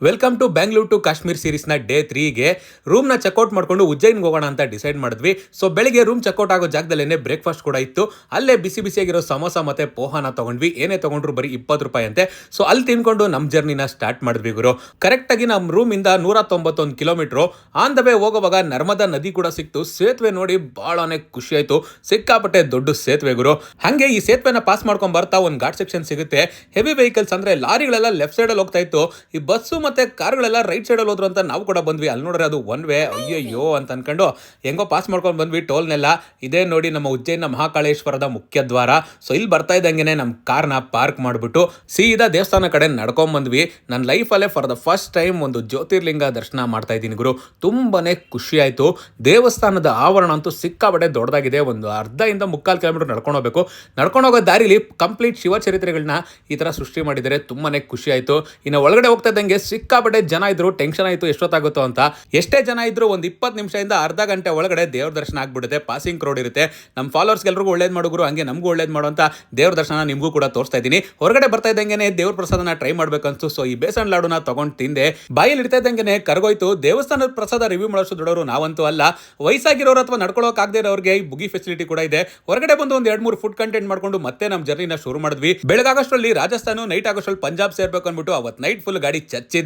Welcome to Bangalore to Kashmir ಸೀರೀಸ್ನ day 3ಗೆ ರೂಮ್ನ ಚೆಕ್ಔಟ್ ಮಾಡ್ಕೊಂಡು ಉಜ್ಜೈನ್ಗೆ ಹೋಗೋಣ ಅಂತ ಡಿಸೈಡ್ ಮಾಡಿದ್ವಿ. ಸೊ ಬೆಳಿಗ್ಗೆ ರೂಮ್ ಚೆಕ್ಔಟ್ ಆಗೋ ಜಾಗದಲ್ಲೇ ಬ್ರೇಕ್ಫಾಸ್ಟ್ ಕೂಡ ಇತ್ತು. ಅಲ್ಲೇ ಬಿಸಿ ಬಿಸಿಯಾಗಿರೋ ಸಮೋಸ ಮತ್ತೆ ಪೋಹಾನ ತಗೊಂಡ್ವಿ. ಏನೇ ತಗೊಂಡ್ರು ಬರೀ 20 ರೂಪಾಯಿ ಅಂತೆ. ಸೊ ಅಲ್ಲಿ ತಿನ್ಕೊಂಡು ನಮ್ಮ ಜರ್ನಿನ ಸ್ಟಾರ್ಟ್ ಮಾಡಿದ್ವಿ ಗುರು. ಕರೆಕ್ಟಾಗಿ ನಮ್ಮ ರೂಮಿಂದ 191 ಕಿಲೋಮೀಟ್ರು ಆನ್ ದ ವೇ ಹೋಗೋವಾಗ ನರ್ಮದಾ ನದಿ ಕೂಡ ಸಿಕ್ತು. ಸೇತುವೆ ನೋಡಿ ಬಹಳನೇ ಖುಷಿ ಆಯ್ತು. ಸಿಕ್ಕಾಪಟ್ಟೆ ದೊಡ್ಡ ಸೇತುವೆ ಗುರು. ಹಂಗೆ ಈ ಸೇತುವೆನ ಪಾಸ್ ಮಾಡ್ಕೊಂಡ್ ಬರ್ತಾ ಒಂದು ಘಾಟ್ ಸೆಕ್ಷನ್ ಸಿಗುತ್ತೆ. ಹೆವಿ ವೆಹಿಕಲ್ಸ್ ಅಂದ್ರೆ ಲಾರಿಗಳೆಲ್ಲ ಲೆಫ್ಟ್ ಸೈಡ್ ಅಲ್ಲಿ ಹೋಗ್ತಾ ಇತ್ತು. ಈ ಬಸ್ಸು ಮತ್ತೆ ಕಾರ್ಗಳೆಲ್ಲ ರೈಟ್ ಸೈಡ್ ಅಲ್ಲಿ ಹೋದ್ರು ಅಂತ ನಾವು ಕೂಡ ಬಂದ್ವಿ. ಅಲ್ಲಿ ನೋಡ್ರೆ ಅದು ಒನ್ ವೇ. ಅಯ್ಯಯ್ಯೋ ಅಂತ ಅನ್ಕೊಂಡು ಹೆಂಗೋ ಪಾಸ್ ಮಾಡ್ಕೊಂಡು ಬಂದ್ವಿ ಟೋಲ್ನೆಲ್ಲ. ಇದೇ ನೋಡಿ ನಮ್ಮ ಉಜ್ಜೈನ ಮಹಾಕಾಳೇಶ್ವರದ ಮುಖ್ಯ ದ್ವಾರ. ಸೊ ಇಲ್ಲಿ ಬರ್ತಾ ಇದ್ದಂಗೆನೆ ನಮ್ಮ ಕಾರ್ನ ಪಾರ್ಕ್ ಮಾಡಿಬಿಟ್ಟು ಸೀದಾ ದೇವಸ್ಥಾನ ಕಡೆ ನಡ್ಕೊಂಡ್ ಬಂದ್ವಿ. ನನ್ನ ಲೈಫಲ್ಲೇ ಫಾರ್ ದ ಫಸ್ಟ್ ಟೈಮ್ ಒಂದು ಜ್ಯೋತಿರ್ಲಿಂಗ ದರ್ಶನ ಮಾಡ್ತಾ ಇದ್ದೀನಿ ಗುರು. ತುಂಬಾನೇ ಖುಷಿ ಆಯ್ತು. ದೇವಸ್ಥಾನದ ಆವರಣ ಅಂತೂ ಸಿಕ್ಕಾಬಡೆ ದೊಡ್ಡದಾಗಿದೆ. ಒಂದು ಅರ್ಧದಿಂದ 3/4 ಕಿಲೋಮೀಟರ್ ನಡ್ಕೊಂಡು ಹೋಗ್ಬೇಕು. ನಡ್ಕೊಂಡು ಹೋಗೋ ದಾರಿಲಿ ಕಂಪ್ಲೀಟ್ ಶಿವಚರಿತ್ರೆಗಳನ್ನ ಈ ತರ ಸೃಷ್ಟಿ ಮಾಡಿದರೆ ತುಂಬಾನೇ ಖುಷಿ ಆಯ್ತು. ಇನ್ನು ಒಳಗಡೆ ಹೋಗ್ತಾ ಇದ್ದಂಗೆ ಸಿಕ್ಕಾಪಟ್ಟೆ ಜನ ಇದ್ರು. ಟೆನ್ಷನ್ ಆಯ್ತು ಎಷ್ಟೊತ್ತಾಗುತ್ತೋ ಅಂತ. ಎಷ್ಟೇ ಜನ ಇದ್ರು ಒಂದು 20 ನಿಮಿಷದಿಂದ ಅರ್ಧ ಗಂಟೆ ಒಳಗಡೆ ದೇವ್ರ ದರ್ಶನ ಆಗ್ಬಿಡುತ್ತೆ. ಪಾಸಿಂಗ್ ಕ್ರೌಡ್ ಇರುತ್ತೆ. ನಮ್ಮ ಫಾಲೋವರ್ಸ್ ಎಲ್ರಿಗೂ ಒಳ್ಳೇದು ಮಾಡೋರು, ಹಂಗೆ ನಮಗೂ ಒಳ್ಳೇದು ಮಾಡೋ ಅಂತ ದೇವ್ರ ದರ್ಶನ ನಿಮಗೂ ಕೂಡ ತೋರಿಸ್ತಾ ಇದ್ದೀನಿ. ಹೊರಗಡೆ ಬರ್ತಾ ಇದ್ದಂಗೆ ದೇವ್ರ ಪ್ರಸಾದನ ಟ್ರೈ ಮಾಡ್ಬೇಕನ್ಸು. ಸೊ ಈ ಬೇಸನ್ ಲಾಡುನ ತಗೊಂಡು ತಿಂದೆ. ಬಾಯಲ್ಲಿ ಇಡ್ತಾ ಇದ್ದಂಗೆ ಕರಗೋಯ್ತು. ದೇವಸ್ಥಾನದ ಪ್ರಸಾದ ರಿವ್ಯೂ ಮಾಡೋಷ್ಟು ದೊಡ್ಡವರು ನಾವಂತೂ ಅಲ್ಲ. ವಯಸ್ಸಾಗಿರೋರು ಅಥವಾ ನಡ್ಕೊಳ್ಳೋಕೆ ಆಗದೆ ಇರೋರಿಗೆ ಈ ಬುಗಿ ಫೆಸಿಲಿಟಿ ಕೂಡ ಇದೆ. ಹೊರಗಡೆ ಬಂದು ಒಂದು 2-3 ಫುಡ್ ಕಂಟೆಂಟ್ ಮಾಡ್ಕೊಂಡು ಮತ್ತೆ ನಮ್ಮ ಜರ್ನಿನ ಶುರು ಮಾಡಿದ್ವಿ. ಬೆಳಗಾಗಷ್ಟರಲ್ಲಿ ರಾಜಸ್ಥಾನ, ನೈಟ್ ಆಗೋಷ್ಟ್ರಲ್ಲಿ ಪಂಜಾಬ್ ಸೇರ್ಬೇಕು ಅಂದ್ಬಿಟ್ಟು ಅವತ್ತು ನೈಟ್ ಫುಲ್ ಗಾಡಿ ಚಚ್ಚಿದ್ವಿ.